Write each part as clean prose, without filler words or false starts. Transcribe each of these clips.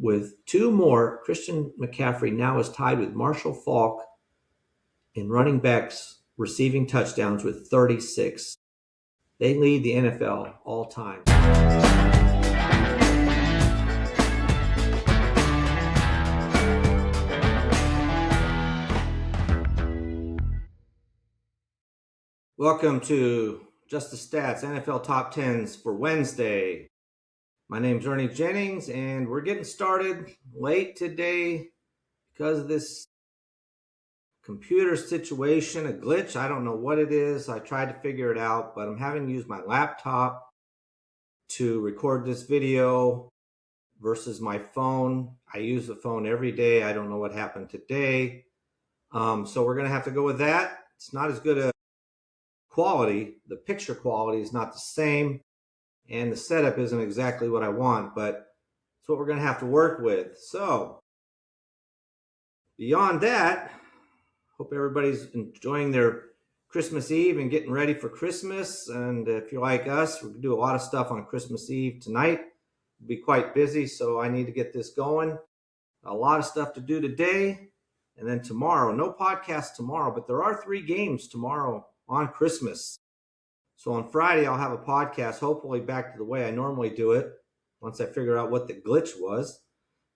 With two more, Christian McCaffrey now is tied with Marshall Faulk in running backs receiving touchdowns with 36. They lead the NFL all time. Welcome to Just the Stats NFL Top 10s for Wednesday. My name's Ernie Jennings, and we're getting started late today because of this computer situation, a glitch. I don't know what it is. I tried to figure it out, but I'm having to use my laptop to record this video versus my phone. I use the phone every day. I don't know what happened today. So we're going to have to go with that. It's not as good a quality. The picture quality is not the same, and the setup isn't exactly what I want, but it's what we're going to have to work with. So beyond that, hope everybody's enjoying their Christmas Eve and getting ready for Christmas. And if you're like us, we're going to do a lot of stuff on Christmas Eve tonight. We'll be quite busy, so I need to get this going. A lot of stuff to do today, and then tomorrow. No podcast tomorrow, but there are 3 games tomorrow on Christmas. So on Friday, I'll have a podcast, hopefully back to the way I normally do it, once I figure out what the glitch was.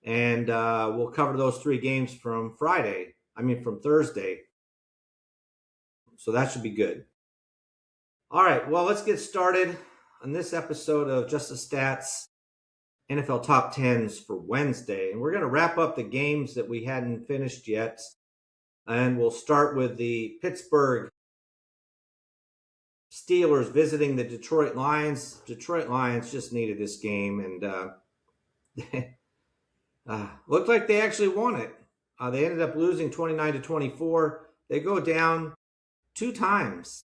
And we'll cover those 3 games from Thursday. So that should be good. All right, well, let's get started on this episode of Just the Stats NFL Top 10s for Wednesday. And we're going to wrap up the games that we hadn't finished yet. And we'll start with the Pittsburgh Steelers visiting the Detroit Lions. Detroit Lions just needed this game, and looked like they actually won it. They ended up losing 29-24. They go down 2 times.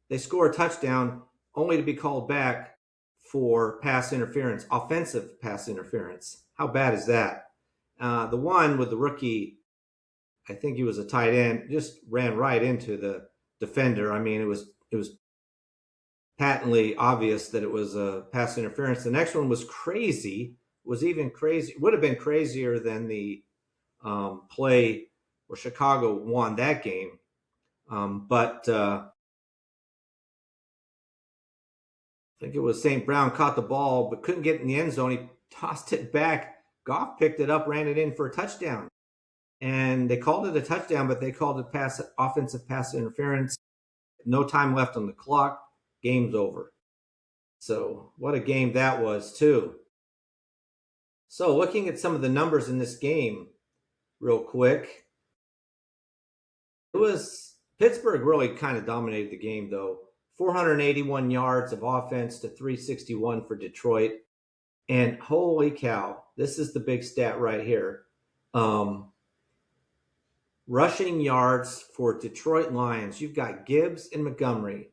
They score a touchdown only to be called back for pass interference, offensive pass interference. How bad is that? The one with the rookie, I think he was a tight end, just ran right into the defender. I mean, it was patently obvious that it was a pass interference. The next one was crazy, was even crazy. Would have been crazier than the play where Chicago won that game. But I think it was St. Brown caught the ball but couldn't get in the end zone. He tossed it back. Goff picked it up, ran it in for a touchdown. And they called it a touchdown, but they called it offensive pass interference. No time left on the clock. Game's over. So what a game that was, too. So looking at some of the numbers in this game real quick, it was Pittsburgh really kind of dominated the game, though. 481 yards of offense to 361 for Detroit. And holy cow, this is the big stat right here. Rushing yards for Detroit Lions. You've got Gibbs and Montgomery.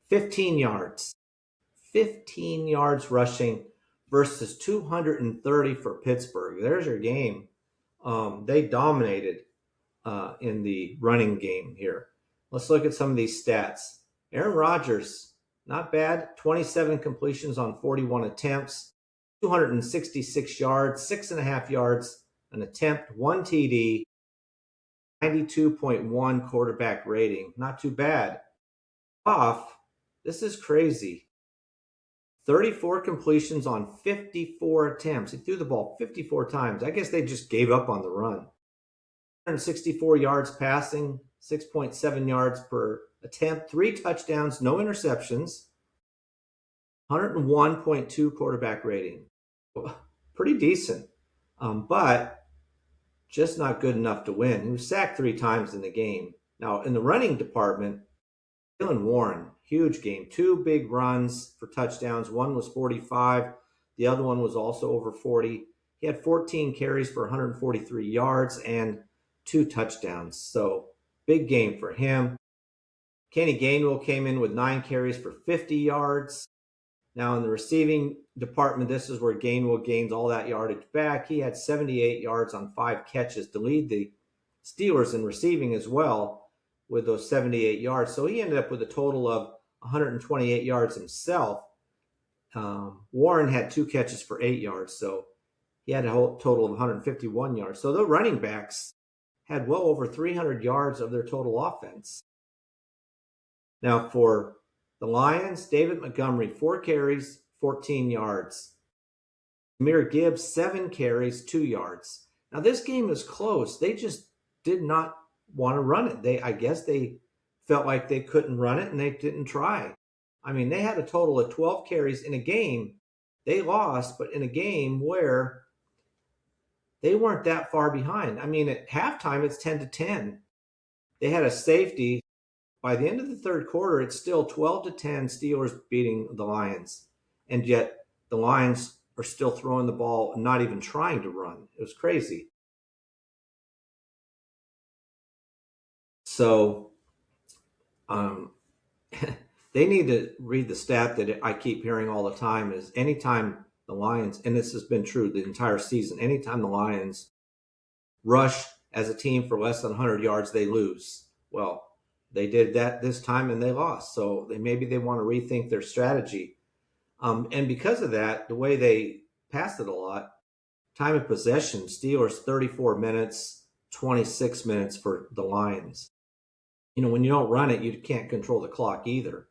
15 yards. 15 yards rushing versus 230 for Pittsburgh. There's your game. They dominated in the running game here. Let's look at some of these stats. Aaron Rodgers, not bad. 27 completions on 41 attempts. 266 yards, 6.5 yards an attempt, 1 TD, 92.1 quarterback rating. Not too bad. Off. This is crazy. 34 completions on 54 attempts. He threw the ball 54 times. I guess they just gave up on the run. 164 yards passing, 6.7 yards per attempt, 3 touchdowns, no interceptions, 101.2 quarterback rating. Pretty decent, but just not good enough to win. He was sacked 3 times in the game. Now, in the running department, Jaylen Warren, huge game. 2 big runs for touchdowns. One was 45. The other one was also over 40. He had 14 carries for 143 yards and 2 touchdowns. So big game for him. Kenny Gainwell came in with 9 carries for 50 yards. Now in the receiving department, this is where Gainwell gains all that yardage back. He had 78 yards on 5 catches to lead the Steelers in receiving as well with those 78 yards. So he ended up with a total of 128 yards himself. Warren had 2 catches for 8 yards. So He had a whole total of 151 yards. So the running backs had well over 300 yards of their total offense. Now for the Lions, David Montgomery, 4 carries, 14 yards. Jahmyr Gibbs, 7 carries, 2 yards. Now this game is close. They just did not want to run it. I guess they felt like they couldn't run it and they didn't try. I mean, they had a total of 12 carries in a game. They lost, but in a game where they weren't that far behind. I mean, at halftime, it's 10-10. They had a safety. By the end of the third quarter, it's still 12-10 Steelers beating the Lions. And yet the Lions are still throwing the ball and not even trying to run. It was crazy. So they need to read the stat that I keep hearing all the time is anytime the Lions, and this has been true the entire season, anytime the Lions rush as a team for less than 100 yards, they lose. Well, they did that this time and they lost. So maybe they want to rethink their strategy. And because of that, the way they passed it a lot, time of possession, Steelers 34 minutes, 26 minutes for the Lions. When you don't run it, you can't control the clock either.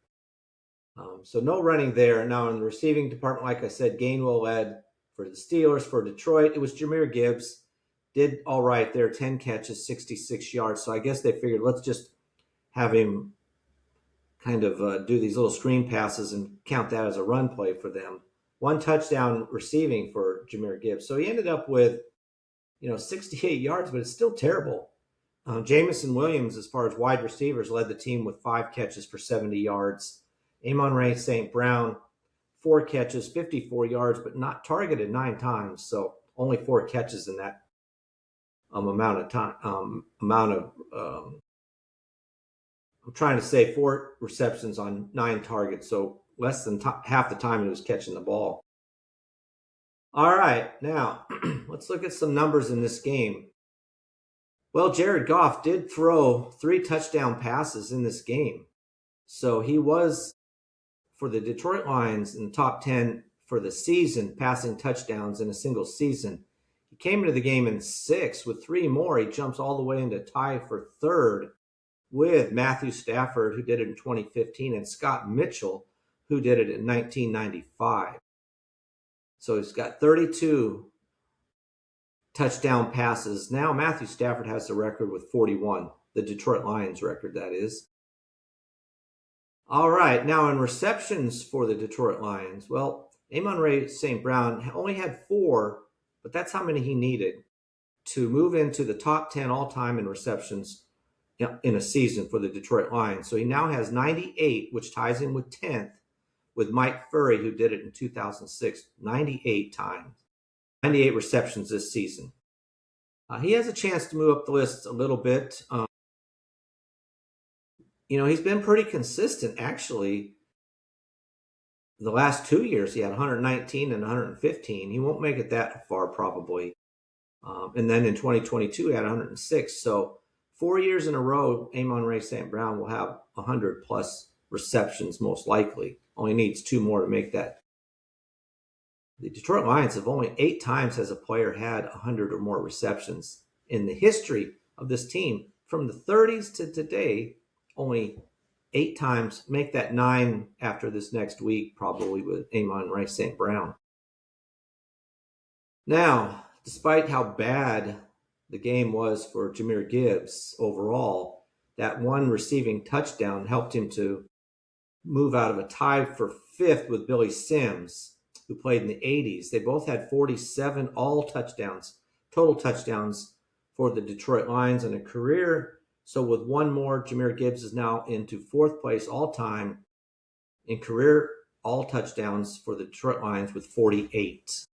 So no running there. Now in the receiving department, like I said, Gainwell led for the Steelers. For Detroit, it was Jahmyr Gibbs. Did all right there, 10 catches, 66 yards. So I guess they figured let's just have him kind of do these little screen passes and count that as a run play for them. 1 touchdown receiving for Jahmyr Gibbs. So he ended up with, 68 yards, but it's still terrible. Jamison Williams, as far as wide receivers, led the team with 5 catches for 70 yards. Amon-Ra St. Brown, 4 catches, 54 yards, but not targeted 9 times. So only 4 catches in that amount of time. I'm trying to say 4 receptions on 9 targets. So less than half the time he was catching the ball. All right, now let's look at some numbers in this game. Well, Jared Goff did throw 3 touchdown passes in this game. So he was, for the Detroit Lions, in the top 10 for the season, passing touchdowns in a single season. He came into the game in 6th. With 3 more, he jumps all the way into tie for 3rd with Matthew Stafford, who did it in 2015, and Scott Mitchell, who did it in 1995. So he's got 32 touchdown passes. Now Matthew Stafford has the record with 41, the Detroit Lions record, that is. All right, now in receptions for the Detroit Lions, well, Amon-Ra St. Brown only had 4, but that's how many he needed to move into the top 10 all-time in receptions in a season for the Detroit Lions. So he now has 98, which ties him with 10th, with Mike Furry, who did it in 2006, 98 times, 98 receptions this season. He has a chance to move up the list a little bit. He's been pretty consistent, actually. The last 2 years, he had 119 and 115. He won't make it that far, probably. And then in 2022, he had 106. So 4 years in a row, Amon-Ra St. Brown will have 100-plus receptions, most likely. Only needs 2 more to make that. The Detroit Lions have only 8 times has a player had 100 or more receptions in the history of this team. From the 30s to today, only 8 times. Make that 9 after this next week, probably, with Amon-Ra St. Brown. Now, despite how bad the game was for Jahmyr Gibbs overall, that 1 receiving touchdown helped him to move out of a tie for 5th with Billy Sims, who played in the 80s. They both had 47 total touchdowns for the Detroit Lions in a career. So with 1 more, Jahmyr Gibbs is now into 4th place all-time in career all touchdowns for the Detroit Lions with 48.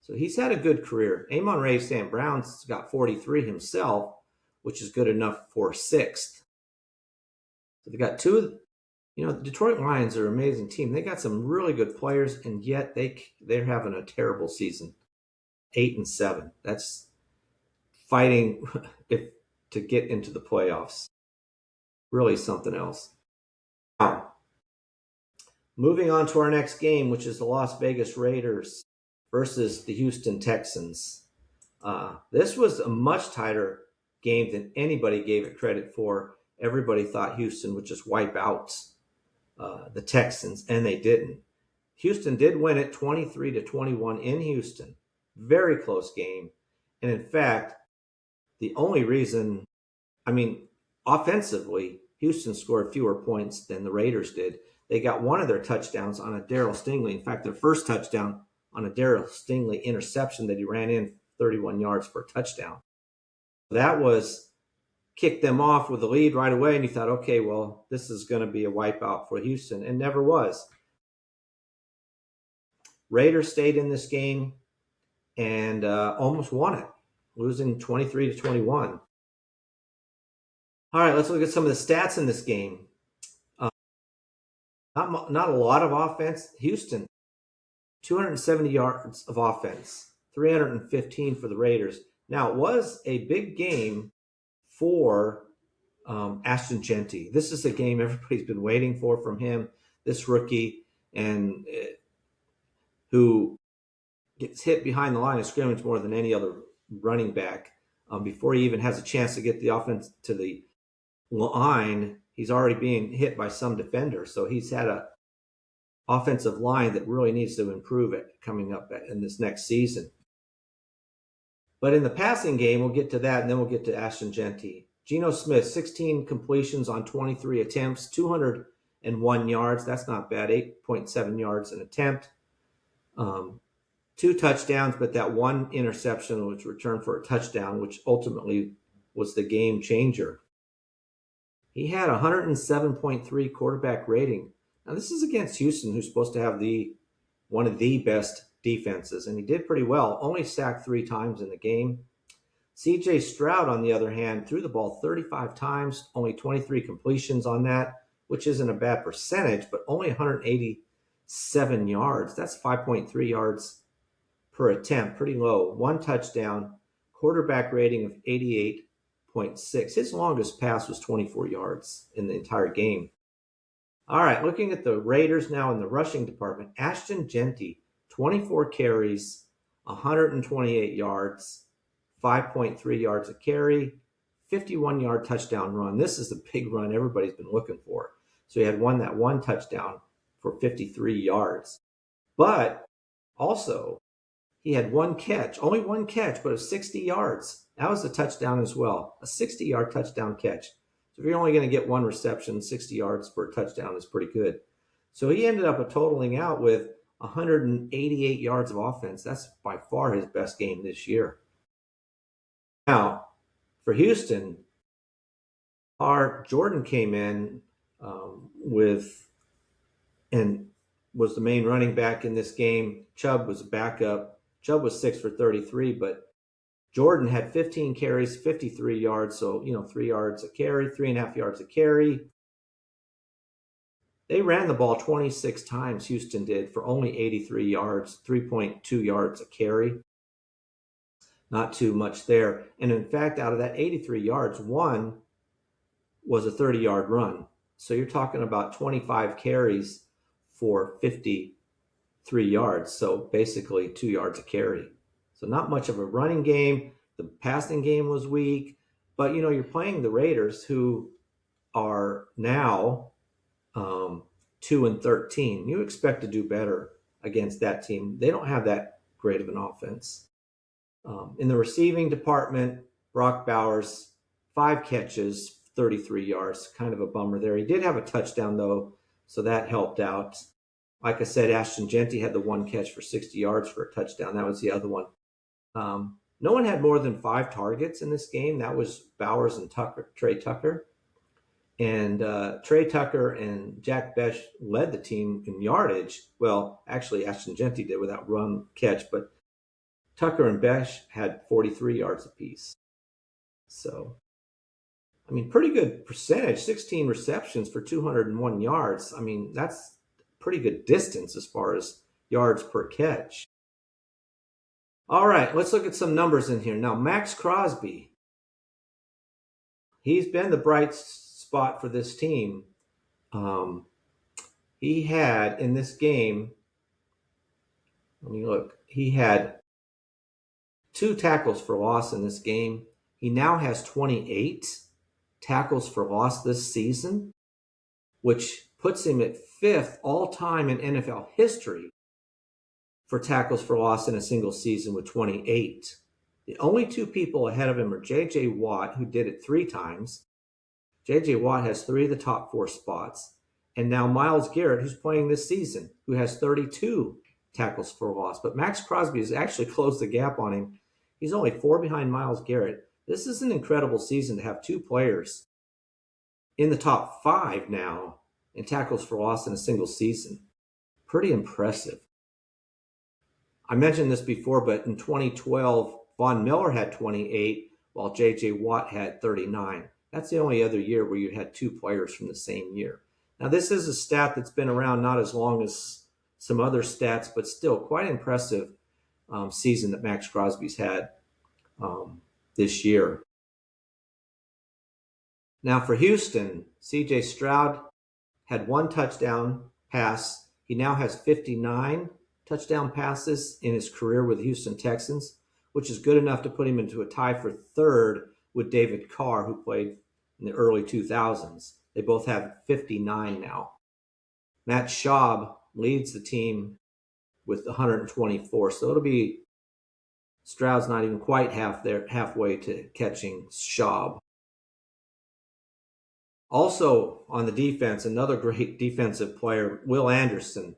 So he's had a good career. Amon-Ra St. Brown's got 43 himself, which is good enough for 6th. So they got 2. The Detroit Lions are an amazing team. They got some really good players, and yet they're having a terrible season. 8-7. That's fighting to get into the playoffs. Really something else. Now, moving on to our next game, which is the Las Vegas Raiders versus the Houston Texans. This was a much tighter game than anybody gave it credit for. Everybody thought Houston would just wipe out the Texans, and they didn't. Houston did win it 23-21 in Houston. Very close game. And in fact, the only reason, offensively, Houston scored fewer points than the Raiders did. They got one of their touchdowns on a Darryl Stingley. In fact, their first touchdown on a Darryl Stingley interception that he ran in 31 yards for a touchdown. That was kicked them off with a lead right away, and you thought, okay, well, this is going to be a wipeout for Houston, and never was. Raiders stayed in this game and almost won it, losing 23-21. All right, let's look at some of the stats in this game. Not a lot of offense. Houston, 270 yards of offense, 315 for the Raiders. Now, it was a big game for Ashton Jeanty. This is a game everybody's been waiting for from him, this rookie, and who gets hit behind the line of scrimmage more than any other running back. Before he even has a chance to get the offense to the line, he's already being hit by some defender. So he's had a offensive line that really needs to improve it coming up in this next season. But in the passing game, we'll get to that, and then we'll get to Ashton Jeanty. Geno Smith, 16 completions on 23 attempts, 201 yards. That's not bad, 8.7 yards an attempt. 2 touchdowns, but that one interception was returned for a touchdown, which ultimately was the game changer. He had 107.3 quarterback rating. Now, this is against Houston, who's supposed to have one of the best defenses, and he did pretty well, only sacked 3 times in the game. C.J. Stroud, on the other hand, threw the ball 35 times, only 23 completions on that, which isn't a bad percentage, but only 187 yards. That's 5.3 yards per attempt, pretty low. 1 touchdown, quarterback rating of 88.6. His longest pass was 24 yards in the entire game. All right, looking at the Raiders now in the rushing department, Ashton Jeanty, 24 carries, 128 yards, 5.3 yards a carry, 51-yard touchdown run. This is the big run everybody's been looking for. So he had that one touchdown for 53 yards. But also, he had one catch, only one catch, but it was 60 yards. That was a touchdown as well, a 60-yard touchdown catch. So if you're only going to get one reception, 60 yards for a touchdown is pretty good. So he ended up totaling out with 188 yards of offense. That's by far his best game this year. Now, for Houston, our Jordan came in and was the main running back in this game. Chubb was a backup. Chubb was 6 for 33, but Jordan had 15 carries, 53 yards, so 3 yards a carry, 3.5 yards a carry. They ran the ball 26 times, Houston did, for only 83 yards, 3.2 yards a carry. Not too much there. And in fact, out of that 83 yards, one was a 30-yard run. So you're talking about 25 carries for 53 yards. So basically 2 yards a carry. So not much of a running game. The passing game was weak. But, you're playing the Raiders, who are now 2-13. You expect to do better against that team. They don't have that great of an offense. In the receiving department, Brock Bowers, 5 catches, 33 yards. Kind of a bummer there. He did have a touchdown, though, so that helped out. Like I said, Ashton Jeanty had the one catch for 60 yards for a touchdown. That was the other one. No one had more than 5 targets in this game. That was Bowers and Trey Tucker. And Trey Tucker and Jack Bech led the team in yardage. Well, actually, Ashton Jeanty did without run catch, but Tucker and Bech had 43 yards apiece. So, pretty good percentage, 16 receptions for 201 yards. That's pretty good distance as far as yards per catch. All right, let's look at some numbers in here. Now, Max Crosby, he's been the bright spot for this team. He had, in this game, Let me look. He had 2 tackles for loss in this game. He now has 28 tackles for loss this season, which puts him at 5th all-time in NFL history for tackles for loss in a single season with 28. The only 2 people ahead of him are J.J. Watt, who did it 3 times. J.J. Watt has 3 of the top 4 spots. And now Myles Garrett, who's playing this season, who has 32 tackles for loss. But Max Crosby has actually closed the gap on him. He's only 4 behind Myles Garrett. This is an incredible season to have 2 players in the top 5 now in tackles for loss in a single season. Pretty impressive. I mentioned this before, but in 2012, Von Miller had 28, while J.J. Watt had 39. That's the only other year where you had 2 players from the same year. Now, this is a stat that's been around not as long as some other stats, but still quite impressive season that Max Crosby's had this year. Now, for Houston, C.J. Stroud had 1 touchdown pass. He now has 59 touchdown passes in his career with the Houston Texans, which is good enough to put him into a tie for 3rd with David Carr, who played in the early 2000s. They both have 59 now. Matt Schaub leads the team with 124. So it'll be Stroud's not even quite halfway to catching Schaub. Also on the defense, another great defensive player, Will Anderson,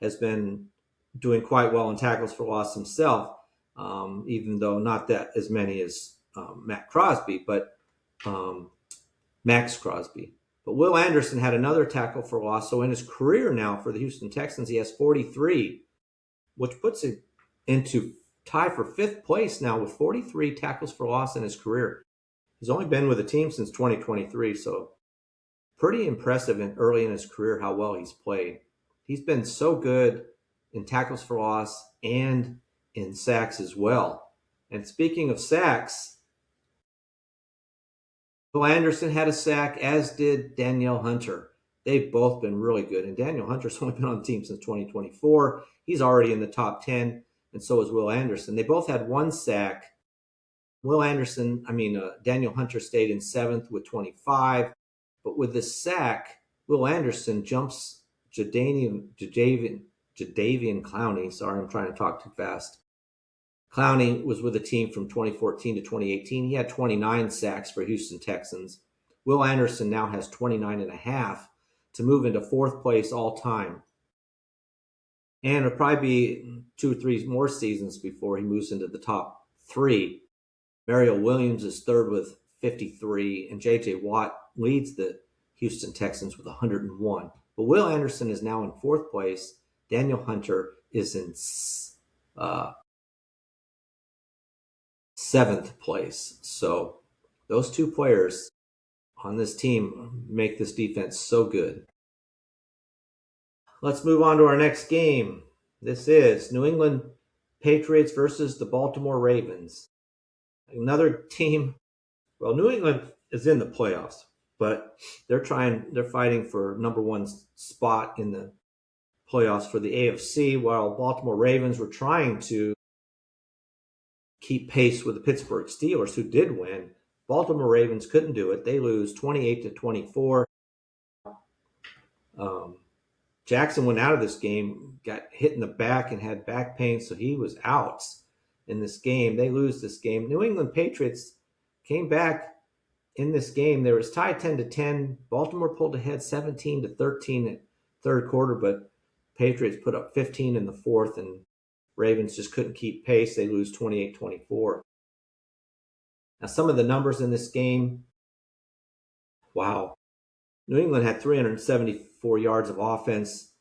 has been doing quite well in tackles for loss himself, even though not that as many as Max Crosby. But Will Anderson had another tackle for loss. So in his career now for the Houston Texans, he has 43, which puts him into tie for 5th place now with 43 tackles for loss in his career. He's only been with the team since 2023, so pretty impressive early in his career how well he's played. He's been so good in tackles for loss and in sacks as well. And speaking of sacks, Will Anderson had a sack, as did Danielle Hunter. They've both been really good. And Danielle Hunter's only been on the team since 2024. He's already in the top 10, and so is Will Anderson. They both had 1 sack. Danielle Hunter stayed in 7th with 25. But with the sack, Will Anderson jumps Jadeveon Clowney. Sorry, I'm trying to talk too fast. Clowney was with the team from 2014 to 2018. He had 29 sacks for Houston Texans. Will Anderson now has 29 and a half to move into 4th place all time. And it'll probably be 2 or 3 more seasons before he moves into the top 3. Mario Williams is 3rd with 53, and J.J. Watt leads the Houston Texans with 101. But Will Anderson is now in 4th place. Danielle Hunter is in 7th place. So those 2 players on this team make this defense so good. Let's move on to our next game. This is New England Patriots versus the Baltimore Ravens. Another team. Well, New England is in the playoffs, but they're fighting for number 1 spot in the playoffs for the AFC, while Baltimore Ravens were trying to keep pace with the Pittsburgh Steelers, who did win. Baltimore Ravens couldn't do it. They lose 28-24. Jackson went out of this game, got hit in the back and had back pain, so he was out in this game. They lose this game. New England Patriots came back in this game. There was tied 10-10. Baltimore pulled ahead 17-13 at 3rd quarter, but Patriots put up 15 in the 4th, and Ravens just couldn't keep pace. They lose 28-24. Now, some of the numbers in this game, wow. New England had 374 yards of offense.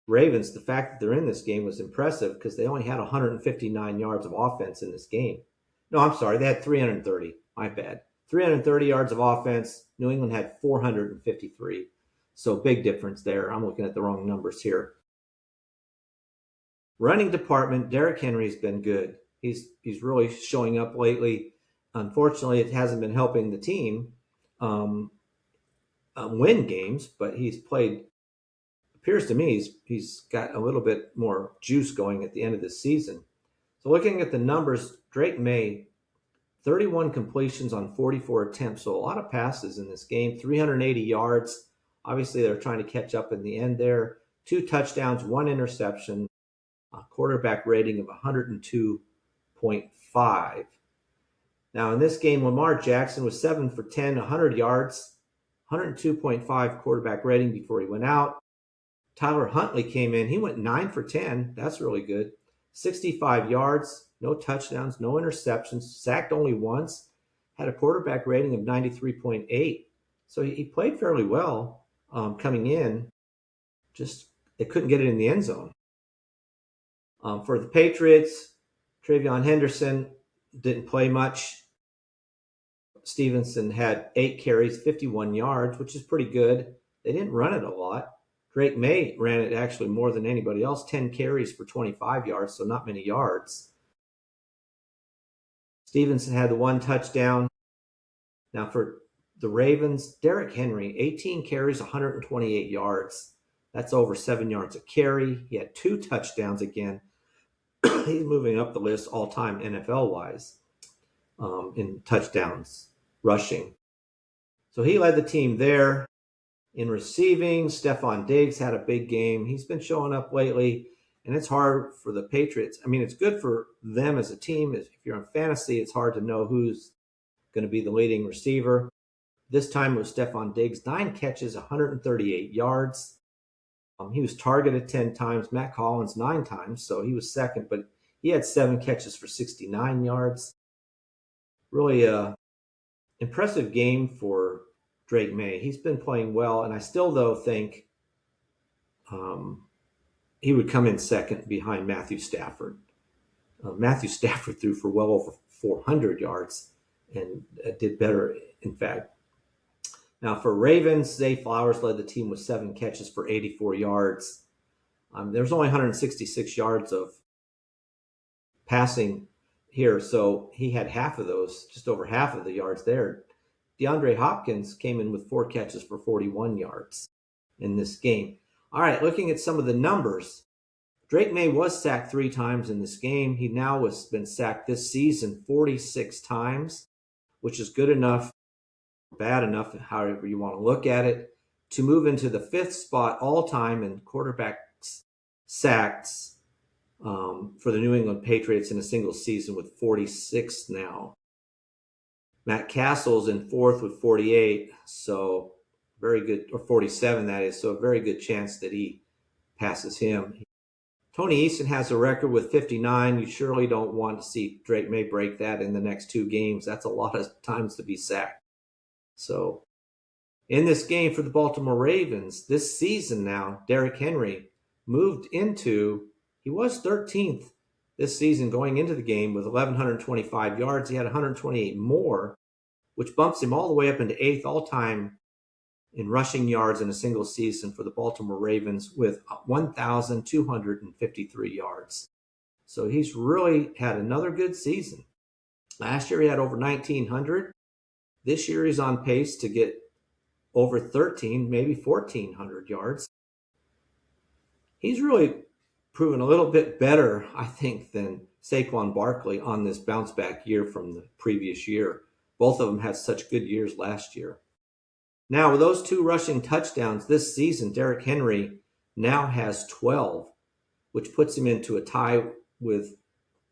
Ravens, the fact that they're in this game was impressive because they only had 159 yards of offense in this game. No, I'm sorry. They had 330. My bad. 330 yards of offense. New England had 453. So big difference there. I'm looking at the wrong numbers here. Running department, Derrick Henry's been good. He's really showing up lately. Unfortunately, it hasn't been helping the team win games, but he's appeared appears to me he's got a little bit more juice going at the end of the season. So looking at the numbers, Drake May, 31 completions on 44 attempts. So a lot of passes in this game, 380 yards. Obviously, they're trying to catch up in the end there. 2 touchdowns, 1 interception, a quarterback rating of 102.5. Now, in this game, Lamar Jackson was 7 for 10, 100 yards, 102.5 quarterback rating before he went out. Tyler Huntley came in. He went 9 for 10. That's really good. 65 yards, no touchdowns, no interceptions, sacked only once, had a quarterback rating of 93.8. So he played fairly well coming in. Just they couldn't get it in the end zone. For the Patriots, Travion Henderson didn't play much. Stevenson had 8 carries, 51 yards, which is pretty good. They didn't run it a lot. Drake May ran it actually more than anybody else, 10 carries for 25 yards, so not many yards. Stevenson had the 1 touchdown. Now for the Ravens, Derrick Henry, 18 carries, 128 yards. That's over 7 yards a carry. He had 2 touchdowns again. He's moving up the list all-time NFL-wise in touchdowns rushing. So he led the team there. In receiving, Stephon Diggs had a big game. He's been showing up lately, and it's hard for the Patriots. I mean, it's good for them as a team. If you're in fantasy, it's hard to know who's going to be the leading receiver. This time it was Stephon Diggs, 9 catches, 138 yards. He was targeted 10 times. Matt Collins 9 times, so he was second, but he had 7 catches for 69 yards. Really impressive game for Drake May. He's been playing well, and I still, though, think he would come in second behind Matthew Stafford. Matthew Stafford threw for well over 400 yards and did better, in fact. Now, for Ravens, Zay Flowers led the team with 7 catches for 84 yards. There was only 166 yards of passing here, so he had half of those, just over half of the yards there. DeAndre Hopkins came in with 4 catches for 41 yards in this game. All right, looking at some of the numbers, Drake May was sacked 3 times in this game. He now has been sacked this season 46 times, which is good enough, bad enough, however you want to look at it, to move into the 5th spot all-time in quarterbacks sacks for the New England Patriots in a single season with 46 now. Matt Castle's in 4th with 48, so very good, or 47 that is, so a very good chance that he passes him. Tony Easton has a record with 59. You surely don't want to see Drake May break that in the next 2 games. That's a lot of times to be sacked. So in this game for the Baltimore Ravens, this season now, Derrick Henry moved into, he was 13th this season going into the game with 1,125 yards. He had 128 more, which bumps him all the way up into 8th all-time in rushing yards in a single season for the Baltimore Ravens with 1,253 yards. So he's really had another good season. Last year he had over 1,900. This year he's on pace to get over 13, maybe 1,400 yards. He's really proven a little bit better, I think, than Saquon Barkley on this bounce-back year from the previous year. Both of them had such good years last year. Now, with those 2 rushing touchdowns this season, Derrick Henry now has 12, which puts him into a tie with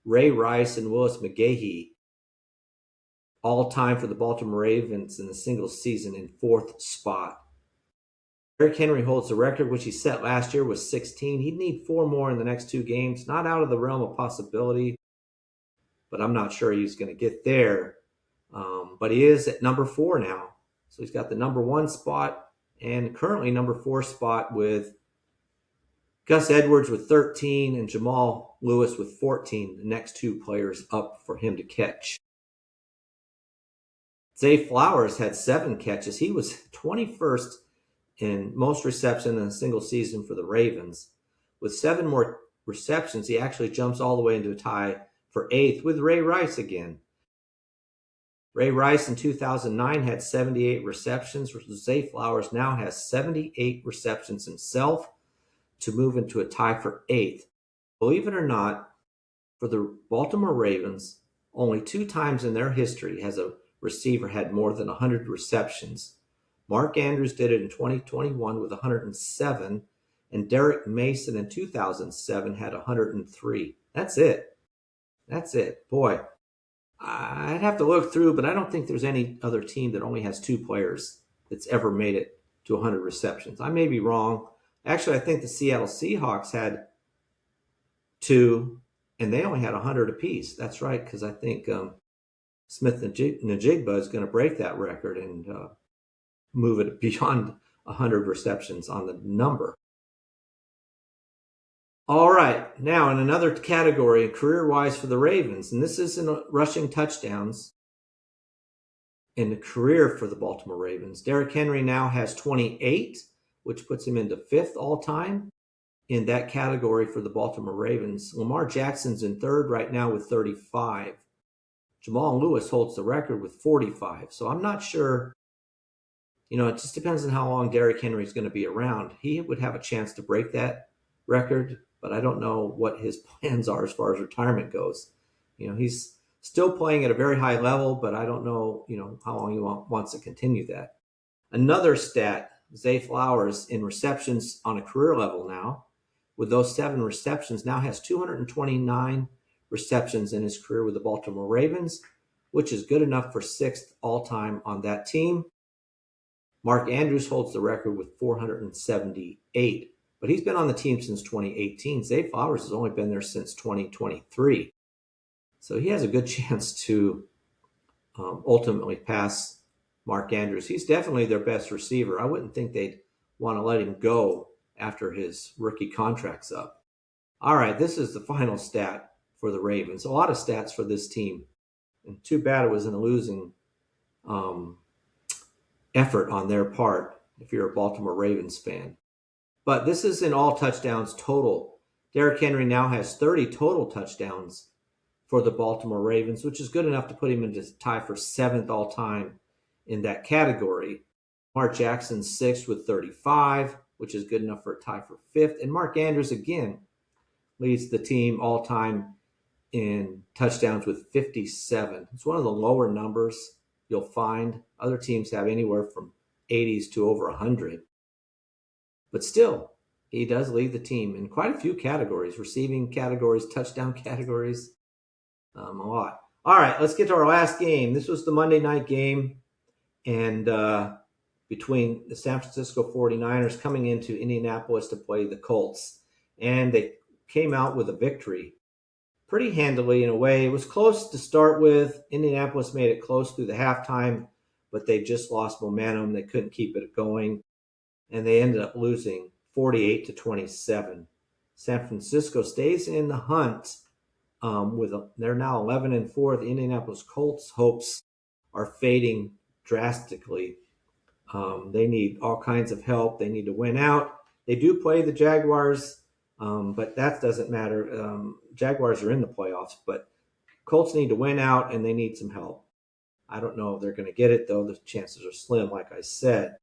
Ray Rice and Willis McGahee, all time for the Baltimore Ravens in the single season in 4th spot. Derrick Henry holds the record, which he set last year, was 16. He'd need 4 more in the next 2 games. Not out of the realm of possibility, but I'm not sure he's going to get there. But he is at number 4 now. So he's got the number 1 spot and currently number 4 spot with Gus Edwards with 13 and Jamal Lewis with 14, the next 2 players up for him to catch. Zay Flowers had 7 catches. He was 21st in most receptions in a single season for the Ravens. With 7 more receptions, he actually jumps all the way into a tie for 8th with Ray Rice again. Ray Rice in 2009 had 78 receptions. Zay Flowers now has 78 receptions himself. to move into a tie for 8th. Believe it or not, for the Baltimore Ravens, only 2 times in their history has a receiver had more than 100 receptions. Mark Andrews did it in 2021 with 107, and Derek Mason in 2007 had 103. That's it. That's it. Boy, I'd have to look through, but I don't think there's any other team that only has 2 players that's ever made it to 100 receptions. I may be wrong. Actually, I think the Seattle Seahawks had 2, and they only had 100 apiece. That's right, because I think Smith Najigba is going to break that record and move it beyond 100 receptions on the number. All right, now in another category, career-wise for the Ravens, and this is in rushing touchdowns in the career for the Baltimore Ravens. Derrick Henry now has 28, which puts him into 5th all-time in that category for the Baltimore Ravens. Lamar Jackson's in 3rd right now with 35. Jamal Lewis holds the record with 45. So I'm not sure, it just depends on how long Derrick Henry is going to be around. He would have a chance to break that record, but I don't know what his plans are as far as retirement goes. He's still playing at a very high level, but I don't know, how long he wants to continue that. Another stat, Zay Flowers in receptions on a career level now, with those 7 receptions, now has 229 receptions in his career with the Baltimore Ravens, which is good enough for 6th all-time on that team. Mark Andrews holds the record with 478, but he's been on the team since 2018. Zay Flowers has only been there since 2023. So he has a good chance to ultimately pass Mark Andrews. He's definitely their best receiver. I wouldn't think they'd want to let him go after his rookie contract's up. All right, this is the final stat for the Ravens. A lot of stats for this team. And too bad it was in a losing effort on their part if you're a Baltimore Ravens fan. But this is in all touchdowns total. Derrick Henry now has 30 total touchdowns for the Baltimore Ravens, which is good enough to put him into tie for 7th all-time in that category. Mark Jackson's 6th with 35, which is good enough for a tie for 5th. And Mark Andrews, again, leads the team all-time in touchdowns with 57. It's one of the lower numbers you'll find. Other teams have anywhere from 80s to over 100. But still, he does lead the team in quite a few categories, receiving categories, touchdown categories, a lot. All right, let's get to our last game. This was the Monday night game, and between the San Francisco 49ers coming into Indianapolis to play the Colts. And they came out with a victory pretty handily in a way. It was close to start with. Indianapolis made it close through the halftime, but they just lost momentum. They couldn't keep it going, and they ended up losing 48-27. San Francisco stays in the hunt. They're now 11-4. The Indianapolis Colts' hopes are fading drastically. They need all kinds of help. They need to win out. They do play the Jaguars, but that doesn't matter. Jaguars are in the playoffs, but Colts need to win out, and they need some help. I don't know if they're going to get it, though. The chances are slim, like I said.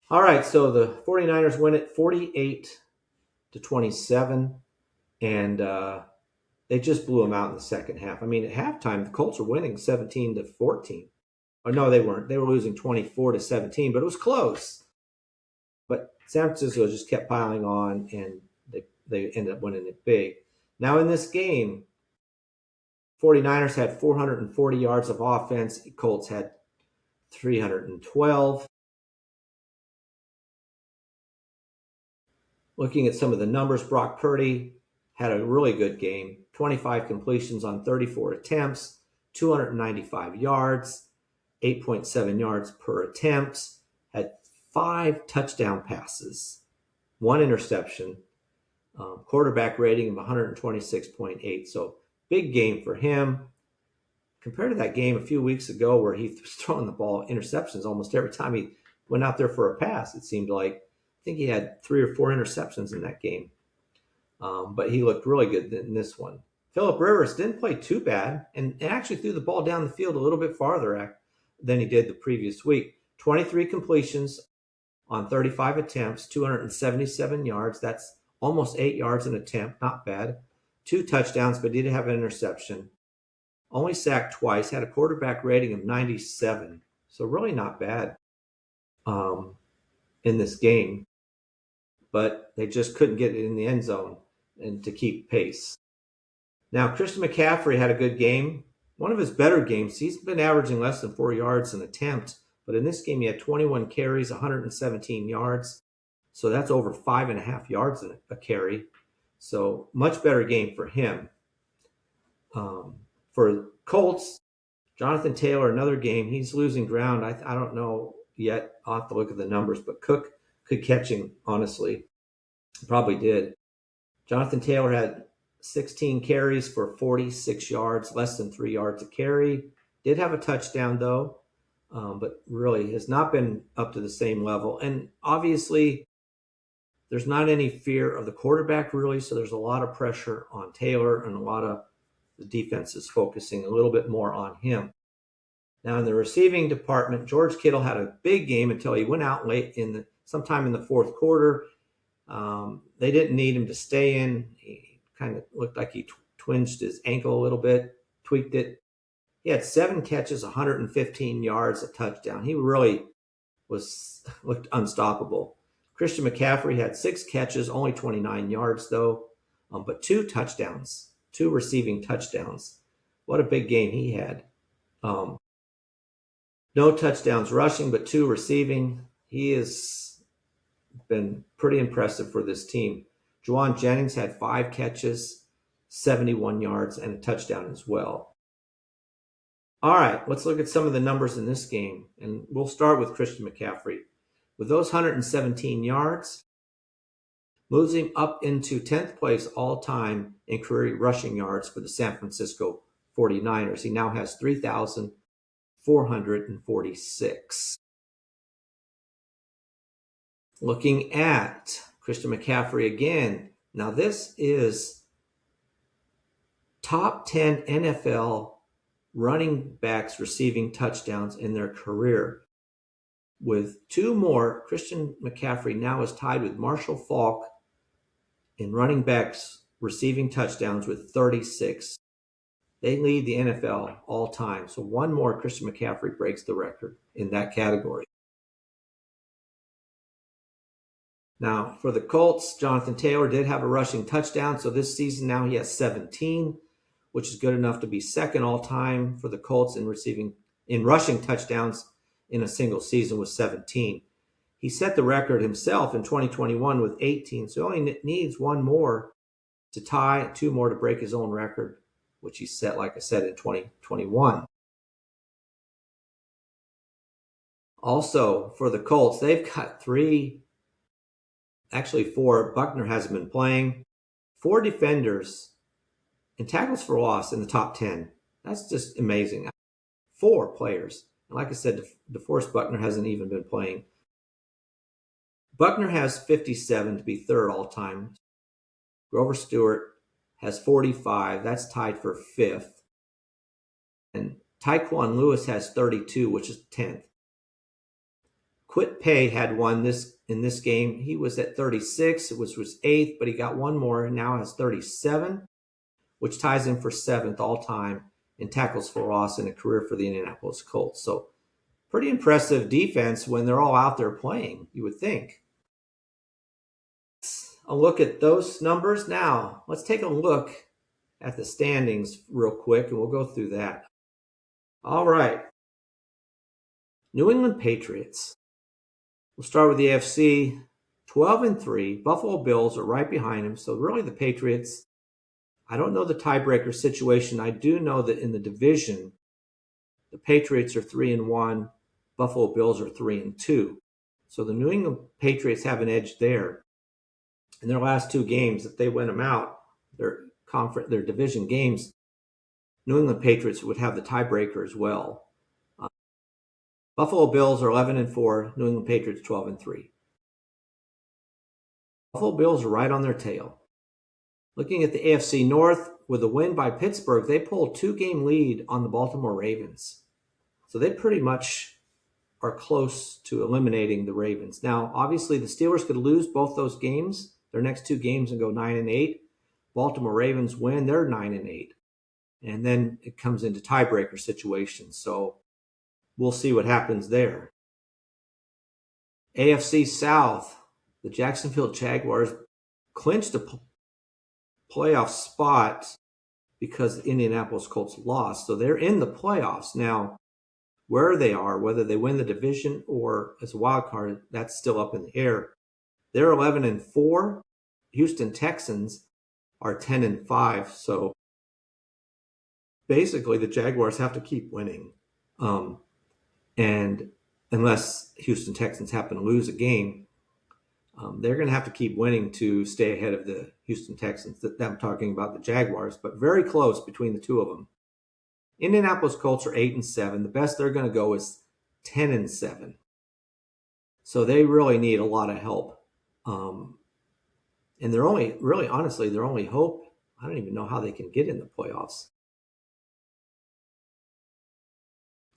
All right, so the 49ers win it 48-27, and they just blew them out in the second half. I mean, at halftime, the Colts were winning 17-14. Oh, no, they weren't. They were losing 24-17, but it was close. But San Francisco just kept piling on, and they ended up winning it big. Now, in this game, 49ers had 440 yards of offense. Colts had 312. Looking at some of the numbers, Brock Purdy had a really good game. 25 completions on 34 attempts, 295 yards, 8.7 yards per attempt, had 5 touchdown passes, 1 interception, quarterback rating of 126.8. So big game for him. Compared to that game a few weeks ago where he was throwing the ball interceptions almost every time he went out there for a pass, it seemed like. I think he had 3 or 4 interceptions in that game. But he looked really good in this one. Phillip Rivers didn't play too bad and actually threw the ball down the field a little bit farther than he did the previous week. 23 completions on 35 attempts, 277 yards. That's almost 8 yards an attempt. Not bad. 2 touchdowns, but did have an interception. Only sacked twice. Had a quarterback rating of 97. So really not bad in this game. But they just couldn't get it in the end zone and to keep pace. Now, Christian McCaffrey had a good game. One of his better games. He's been averaging less than 4 yards an attempt. But in this game, he had 21 carries, 117 yards. So that's over 5.5 yards a carry. So much better game for him. For Colts, Jonathan Taylor, another game. He's losing ground. I don't know yet. I'll have to look at the numbers. But Cook could catch him, honestly. Probably did. Jonathan Taylor had 16 carries for 46 yards, less than 3 yards a carry. Did have a touchdown, though, but really has not been up to the same level. And obviously, there's not any fear of the quarterback, really, so there's a lot of pressure on Taylor, and a lot of the defense is focusing a little bit more on him. Now, in the receiving department, George Kittle had a big game until he went out late sometime in the fourth quarter. They didn't need him to stay in. He kind of looked like he twinged his ankle a little bit, tweaked it. He had 7 catches, 115 yards, a touchdown. He really looked unstoppable. Christian McCaffrey had 6 catches, only 29 yards though, but 2 touchdowns, 2 receiving touchdowns. What a big game he had. No touchdowns rushing, but 2 receiving. He has been pretty impressive for this team. Juwan Jennings had 5 catches, 71 yards, and a touchdown as well. All right, let's look at some of the numbers in this game, and we'll start with Christian McCaffrey. With those 117 yards, moves him up into 10th place all-time in career rushing yards for the San Francisco 49ers. He now has 3,446. Looking at Christian McCaffrey again. Now this is top 10 NFL running backs receiving touchdowns in their career. With 2 more, Christian McCaffrey now is tied with Marshall Faulk in running backs receiving touchdowns with 36. They lead the NFL all time. So 1 more, Christian McCaffrey breaks the record in that category. Now, for the Colts, Jonathan Taylor did have a rushing touchdown. So this season now he has 17, which is good enough to be second all time for the Colts in rushing touchdowns in a single season with 17. He set the record himself in 2021 with 18, so he only needs 1 more to tie, 2 more to break his own record, which he set, like I said, in 2021. Also, for the Colts, they've got 4. Buckner hasn't been playing. 4 defenders and tackles for loss in the top 10. That's just amazing. 4 players. And like I said, DeForest Buckner hasn't even been playing. Buckner has 57 to be 3rd all time. Grover Stewart has 45. That's tied for 5th. And Tyquan Lewis has 32, which is 10th. Quit Pay had 1 in this game. He was at 36, which was 8th, but he got 1 more and now has 37, which ties him for 7th all time in tackles for loss in a career for the Indianapolis Colts. So pretty impressive defense when they're all out there playing, you would think. A look at those numbers. Now, let's take a look at the standings real quick, and we'll go through that. All right. New England Patriots. We'll start with the AFC. 12-3. Buffalo Bills are right behind them. So really the Patriots, I don't know the tiebreaker situation. I do know that in the division, the Patriots are 3-1. Buffalo Bills are 3-2. So the New England Patriots have an edge there. In their last 2 games, if they win them out, their division games, New England Patriots would have the tiebreaker as well. Buffalo Bills are 11-4. New England Patriots 12-3. Buffalo Bills are right on their tail. Looking at the AFC North, with a win by Pittsburgh, they pulled 2-game lead on the Baltimore Ravens. So they pretty much are close to eliminating the Ravens. Now, obviously, the Steelers could lose both those games, their next two games, and go 9-8. Baltimore Ravens win, they're 9-8. And then it comes into tiebreaker situations. So we'll see what happens there. AFC South, the Jacksonville Jaguars clinched a playoff spot because the Indianapolis Colts lost. So they're in the playoffs. Now, where they are, whether they win the division or as a wild card, that's still up in the air. They're 11-4. Houston Texans are 10-5. So basically, the Jaguars have to keep winning. And unless Houston Texans happen to lose a game, they're going to have to keep winning to stay ahead of the Houston Texans. I'm talking about the Jaguars, but very close between the two of them. Indianapolis Colts are 8-7. The best they're going to go is 10-7. So they really need a lot of help. And they're only, really, honestly, their only hope, I don't even know how they can get in the playoffs.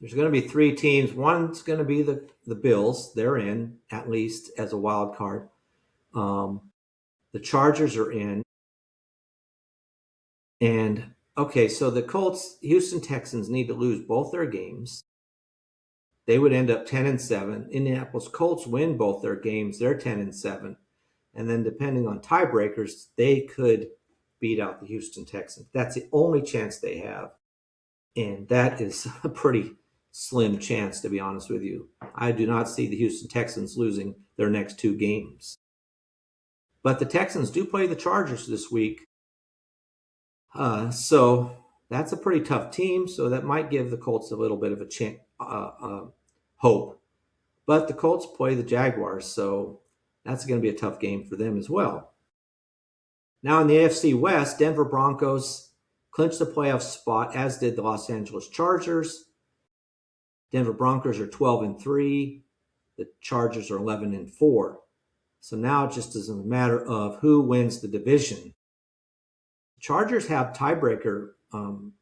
There's going to be three teams. One's going to be the Bills. They're in, at least, as a wild card. The Chargers are in. And, okay, so the Colts, Houston Texans need to lose both their games. They would end up 10-7. Indianapolis Colts win both their games. They're 10-7. And then depending on tiebreakers, they could beat out the Houston Texans. That's the only chance they have. And that is a pretty slim chance, to be honest with you. I do not see the Houston Texans losing their next two games. But the Texans do play the Chargers this week. So that's a pretty tough team. So that might give the Colts a little bit of a hope. But the Colts play the Jaguars, so that's going to be a tough game for them as well. Now in the AFC West, Denver Broncos clinched the playoff spot, as did the Los Angeles Chargers. Denver Broncos are 12-3. The Chargers are 11-4. So now it just is a matter of who wins the division. The Chargers have tiebreaker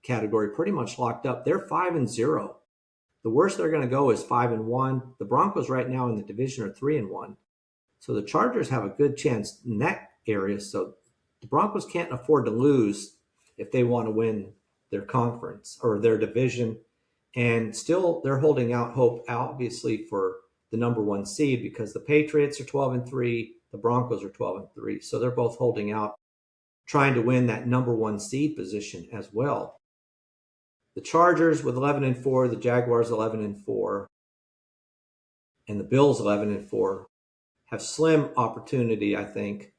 category pretty much locked up. They're 5-0. The worst they're going to go is 5-1. The Broncos right now in the division are 3-1. So the Chargers have a good chance in that area. So the Broncos can't afford to lose if they want to win their conference or their division. And still, they're holding out hope, obviously, for the number one seed because the Patriots are 12-3, the Broncos are 12-3. So they're both holding out, trying to win that number one seed position as well. The Chargers with 11-4, the Jaguars 11-4, and the Bills 11-4 have slim opportunity, I think,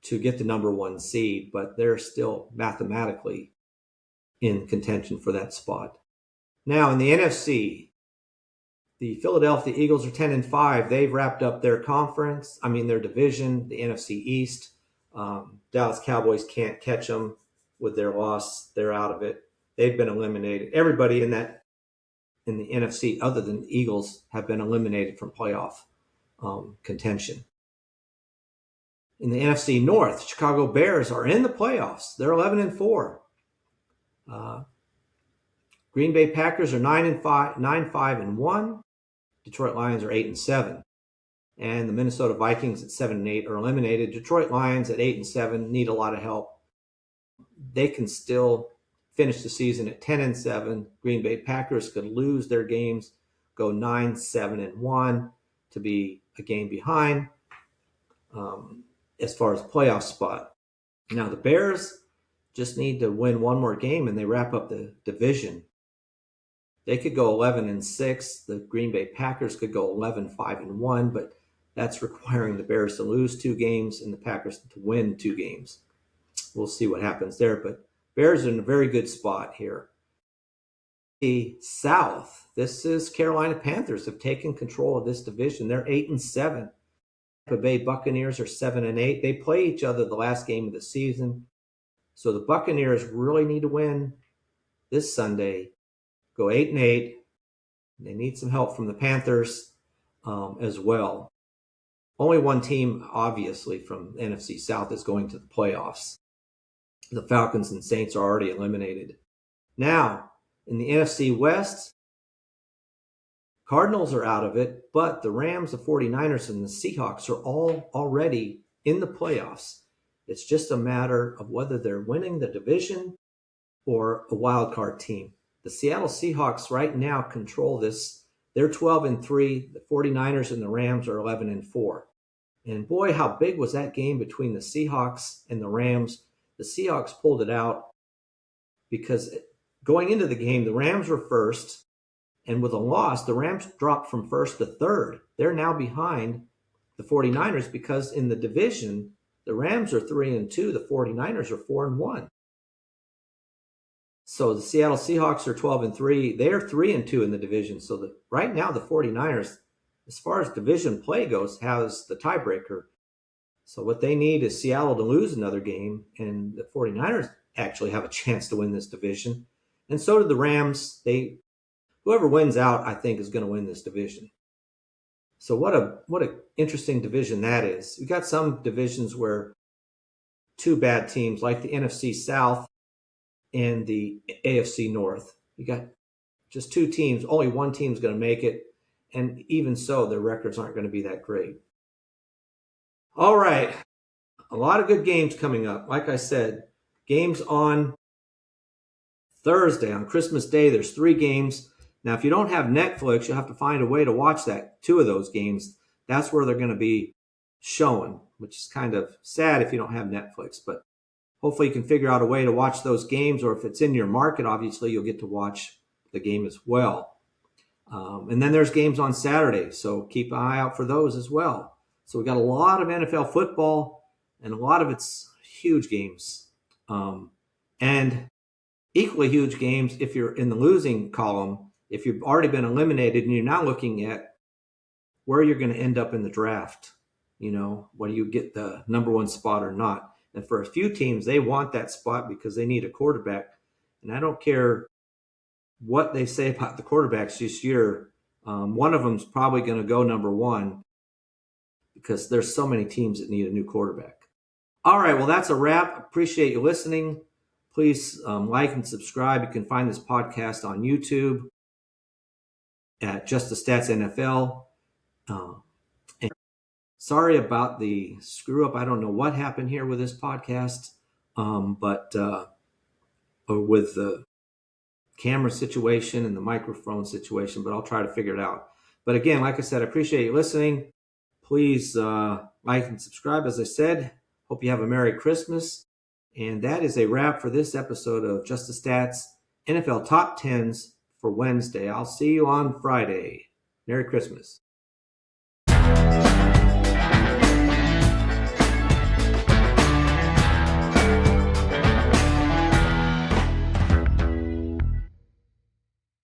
to get the number one seed, but they're still mathematically in contention for that spot. Now, in the NFC, the Philadelphia Eagles are 10-5. They've wrapped up their their division, the NFC East. Dallas Cowboys can't catch them with their loss. They're out of it. They've been eliminated. Everybody in the NFC, other than the Eagles, have been eliminated from playoff contention. In the NFC North, Chicago Bears are in the playoffs. They're 11-4. Green Bay Packers are 9-5-1. Detroit Lions are 8-7. And the Minnesota Vikings at 7-8 are eliminated. Detroit Lions at 8-7 need a lot of help. They can still finish the season at 10-7. Green Bay Packers could lose their games, go 9-7-1 to be a game behind as far as playoff spot. Now the Bears just need to win one more game and they wrap up the division. They could go 11-6. The Green Bay Packers could go 11-5-1, but that's requiring the Bears to lose two games and the Packers to win two games. We'll see what happens there, but Bears are in a very good spot here. The South, this is Carolina Panthers have taken control of this division. They're 8-7. Tampa Bay Buccaneers are 7-8. They play each other the last game of the season. So the Buccaneers really need to win this Sunday. Go 8-8. They need some help from the Panthers as well. Only one team, obviously, from NFC South is going to the playoffs. The Falcons and Saints are already eliminated. Now, in the NFC West, Cardinals are out of it, but the Rams, the 49ers, and the Seahawks are all already in the playoffs. It's just a matter of whether they're winning the division or a wild card team. The Seattle Seahawks right now control this. They're 12-3. The 49ers and the Rams are 11-4. And boy, how big was that game between the Seahawks and the Rams. The Seahawks pulled it out because going into the game, the Rams were first. And with a loss, the Rams dropped from first to third. They're now behind the 49ers because in the division, the Rams are 3-2, the 49ers are 4-1. So the Seattle Seahawks are 12-3. They're 3-2 in the division. So right now, the 49ers, as far as division play goes, has the tiebreaker. So what they need is Seattle to lose another game, and the 49ers actually have a chance to win this division. And so do the Rams. Whoever wins out, I think, is going to win this division. So what a interesting division that is. We got some divisions where two bad teams, like the NFC South and the AFC North. You got just two teams. Only one team's going to make it, and even so, their records aren't going to be that great. All right, a lot of good games coming up. Like I said, games on Thursday, on Christmas Day. There's 3 games. Now, if you don't have Netflix, you'll have to find a way to watch two of those games. That's where they're going to be showing, which is kind of sad if you don't have Netflix. But hopefully you can figure out a way to watch those games, or if it's in your market, obviously you'll get to watch the game as well. And then there's games on Saturday, so keep an eye out for those as well. So we got a lot of NFL football, and a lot of it's huge games. And equally huge games if you're in the losing column. If you've already been eliminated and you're now looking at where you're going to end up in the draft, whether you get the number 1 spot or not. And for a few teams, they want that spot because they need a quarterback. And I don't care what they say about the quarterbacks this year. One of them is probably going to go number 1 because there's so many teams that need a new quarterback. All right, well, that's a wrap. Appreciate you listening. Please like and subscribe. You can find this podcast on YouTube at Just the Stats NFL. And sorry about the screw up. I don't know what happened here with this podcast, but with the camera situation and the microphone situation, but I'll try to figure it out. But again, like I said, I appreciate you listening. Please like and subscribe. As I said, hope you have a Merry Christmas. And that is a wrap for this episode of Just the Stats NFL Top 10s for Wednesday. I'll see you on Friday. Merry Christmas.